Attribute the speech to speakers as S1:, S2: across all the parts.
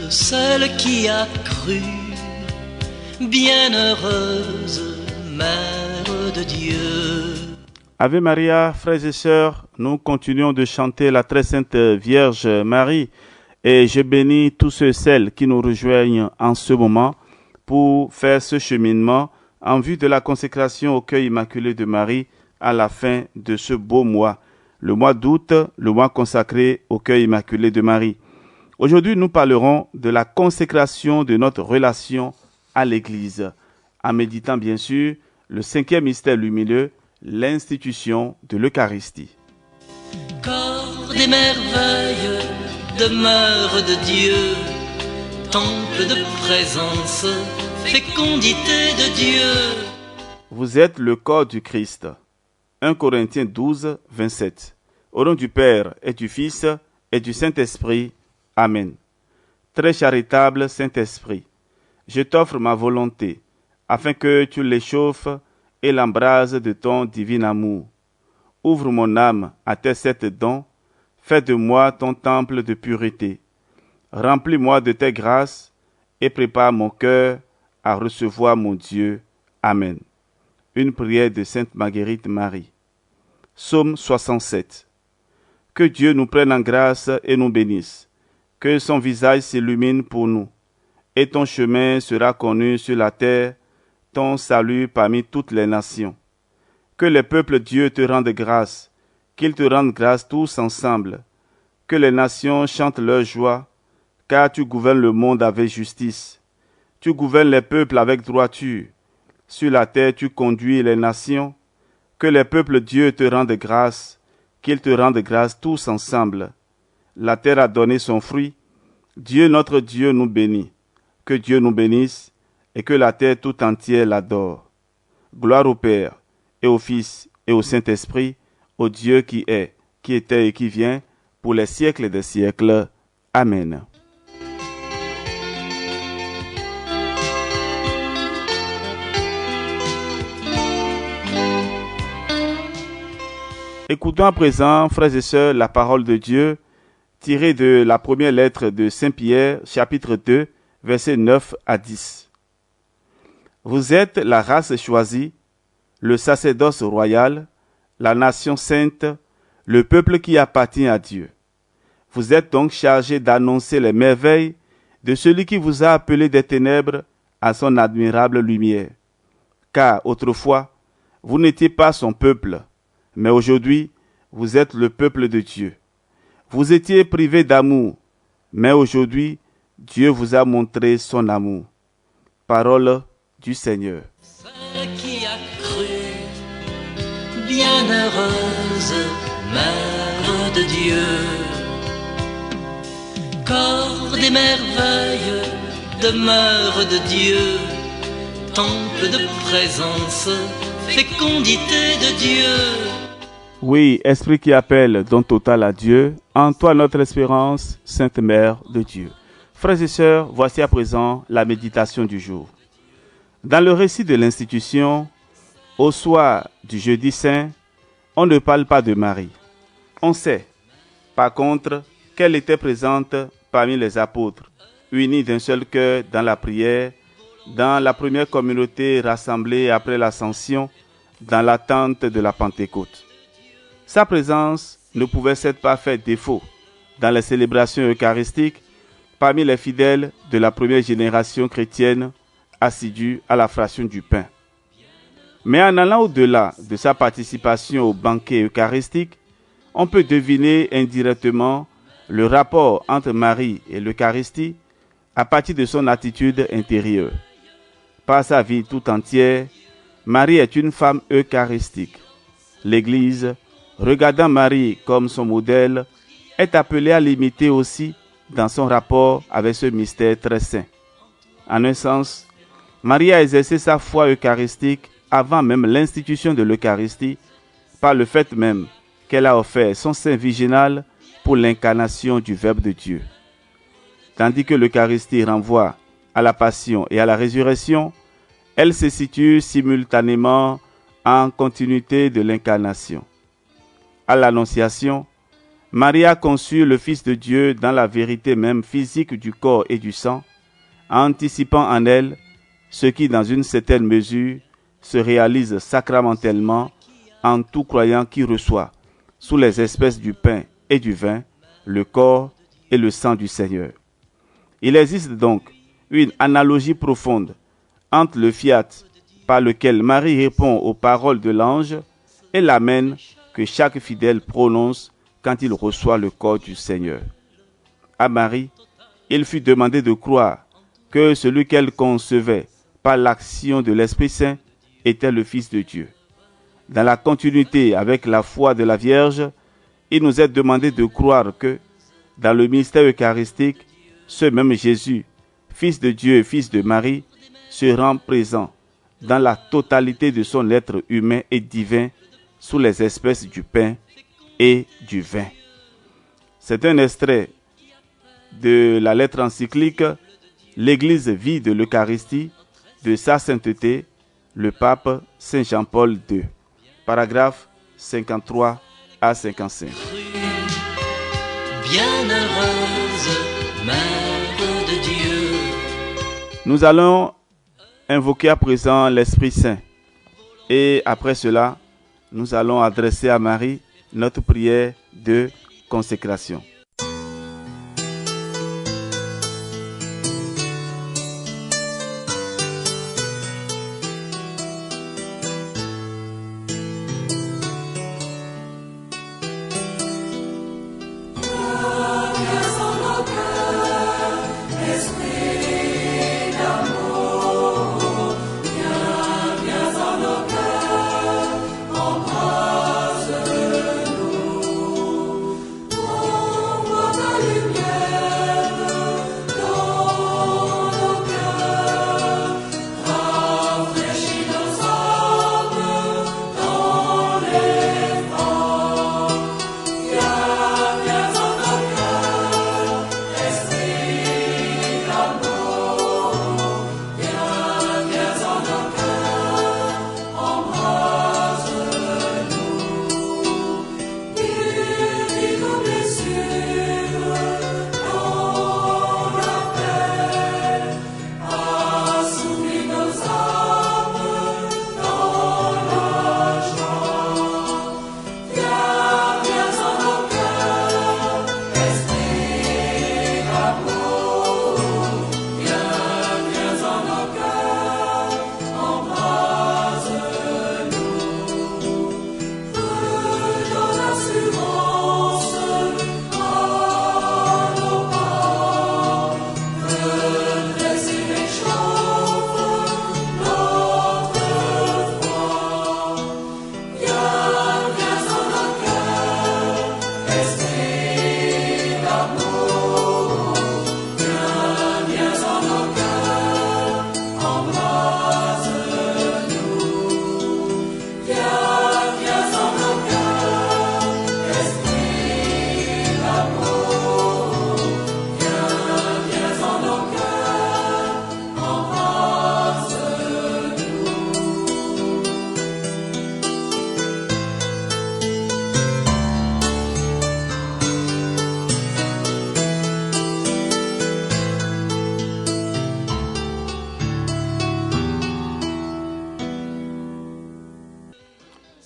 S1: celle qui a cru, bienheureuse Mère de Dieu.
S2: Ave Maria, frères et sœurs, nous continuons de chanter la très sainte Vierge Marie et je bénis tous ceux et celles qui nous rejoignent en ce moment pour faire ce cheminement en vue de la consécration au cœur immaculé de Marie à la fin de ce beau mois, le mois d'août, le mois consacré au cœur immaculé de Marie. Aujourd'hui, nous parlerons de la consécration de notre relation à l'Église, en méditant bien sûr le cinquième mystère lumineux, l'institution de l'Eucharistie.
S1: Corps des merveilles, demeure de Dieu, temple de présence, fécondité de Dieu.
S2: Vous êtes le corps du Christ. 1 Corinthiens 12, 27. Au nom du Père et du Fils et du Saint-Esprit. Amen. Très charitable Saint-Esprit, je t'offre ma volonté, afin que tu l'échauffes et l'embrases de ton divin amour. Ouvre mon âme à tes 7 dons, fais de moi ton temple de pureté. Remplis-moi de tes grâces et prépare mon cœur à recevoir mon Dieu. Amen. Une prière de Sainte Marguerite Marie. Psaume 67. Que Dieu nous prenne en grâce et nous bénisse. Que son visage s'illumine pour nous. Et ton chemin sera connu sur la terre, ton salut parmi toutes les nations. Que les peuples Dieu te rendent grâce, qu'ils te rendent grâce tous ensemble. Que les nations chantent leur joie, car tu gouvernes le monde avec justice. Tu gouvernes les peuples avec droiture. Sur la terre tu conduis les nations. Que les peuples Dieu te rendent grâce, qu'ils te rendent grâce tous ensemble. La terre a donné son fruit. Dieu notre Dieu nous bénit. Que Dieu nous bénisse et que la terre tout entière l'adore. Gloire au Père et au Fils et au Saint-Esprit, au Dieu qui est, qui était et qui vient, pour les siècles des siècles. Amen. Écoutons à présent, frères et sœurs, la parole de Dieu tirée de la première lettre de Saint Pierre, chapitre 2, versets 9 à 10. Vous êtes la race choisie, le sacerdoce royal, la nation sainte, le peuple qui appartient à Dieu. Vous êtes donc chargés d'annoncer les merveilles de celui qui vous a appelé des ténèbres à son admirable lumière. Car autrefois, vous n'étiez pas son peuple, mais aujourd'hui, vous êtes le peuple de Dieu. Vous étiez privés d'amour, mais aujourd'hui, Dieu vous a montré son amour. Parole du Seigneur.
S1: Celle qui a cru, bienheureuse Mère de Dieu. Corps des merveilles, demeure de Dieu, temple de présence, fécondité de Dieu.
S2: Oui, Esprit qui appelle, don total à Dieu, en toi notre espérance, Sainte Mère de Dieu. Frères et sœurs, voici à présent la méditation du jour. Dans le récit de l'institution, au soir du jeudi saint, on ne parle pas de Marie. On sait, par contre, qu'elle était présente parmi les apôtres, unis d'un seul cœur dans la prière, dans la première communauté rassemblée après l'Ascension, dans l'attente de la Pentecôte. Sa présence ne pouvait certes pas faire défaut dans les célébrations eucharistiques parmi les fidèles de la première génération chrétienne assidus à la fraction du pain. Mais en allant au-delà de sa participation au banquet eucharistique, on peut deviner indirectement le rapport entre Marie et l'Eucharistie à partir de son attitude intérieure. Par sa vie tout entière, Marie est une femme eucharistique. L'Église, regardant Marie comme son modèle, est appelée à l'imiter aussi dans son rapport avec ce mystère très saint. En un sens, Marie a exercé sa foi eucharistique avant même l'institution de l'Eucharistie par le fait même qu'elle a offert son sein virginal pour l'incarnation du Verbe de Dieu. Tandis que l'Eucharistie renvoie à la passion et à la résurrection, elle se situe simultanément en continuité de l'incarnation. À l'Annonciation, Marie a conçu le Fils de Dieu dans la vérité même physique du corps et du sang, anticipant en elle ce qui, dans une certaine mesure, se réalise sacramentellement en tout croyant qui reçoit, sous les espèces du pain et du vin, le corps et le sang du Seigneur. Il existe donc une analogie profonde entre le fiat par lequel Marie répond aux paroles de l'ange et l'amen que chaque fidèle prononce quand il reçoit le corps du Seigneur. À Marie, il fut demandé de croire que celui qu'elle concevait par l'action de l'Esprit Saint était le Fils de Dieu. Dans la continuité avec la foi de la Vierge, il nous est demandé de croire que, dans le mystère eucharistique, ce même Jésus, Fils de Dieu et Fils de Marie, se rend présent dans la totalité de son être humain et divin sous les espèces du pain et du vin. C'est un extrait de la lettre encyclique « L'Église vit de l'Eucharistie » de sa sainteté, le pape Saint Jean-Paul II. Paragraphe 53 à 55.
S1: Bienheureuse Mère de Dieu.
S2: Nous allons invoquer à présent l'Esprit Saint. Et après cela, nous allons adresser à Marie notre prière de consécration.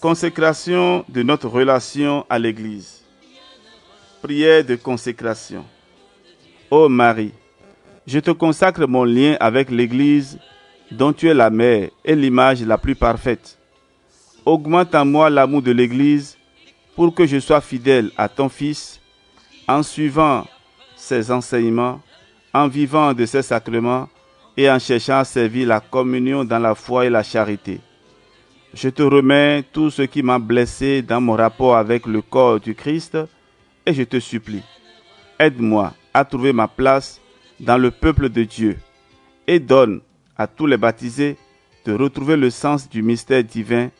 S2: Consécration de notre relation à l'Église. Prière de consécration. Ô Marie, je te consacre mon lien avec l'Église dont tu es la mère et l'image la plus parfaite. Augmente en moi l'amour de l'Église pour que je sois fidèle à ton Fils en suivant ses enseignements, en vivant de ses sacrements et en cherchant à servir la communion dans la foi et la charité. Je te remets tout ce qui m'a blessé dans mon rapport avec le corps du Christ et je te supplie, aide-moi à trouver ma place dans le peuple de Dieu et donne à tous les baptisés de retrouver le sens du mystère divin,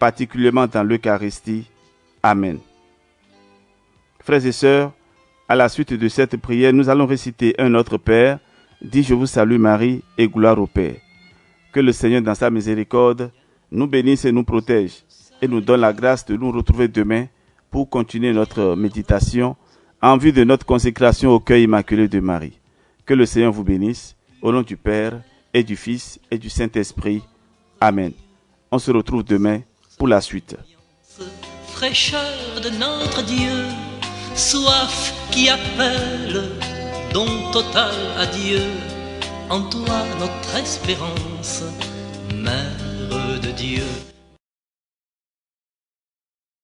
S2: particulièrement dans l'Eucharistie. Amen. Frères et sœurs, à la suite de cette prière, nous allons réciter un Notre Père, dit je vous salue Marie et gloire au Père. Que le Seigneur dans sa miséricorde nous bénisse et nous protège et nous donne la grâce de nous retrouver demain pour continuer notre méditation en vue de notre consécration au cœur immaculé de Marie. Que le Seigneur vous bénisse, au nom du Père et du Fils et du Saint-Esprit. Amen. On se retrouve demain pour la suite.
S1: Fraîcheur de notre Dieu, soif qui appelle, don total à Dieu, en toi notre espérance, Mère de Dieu.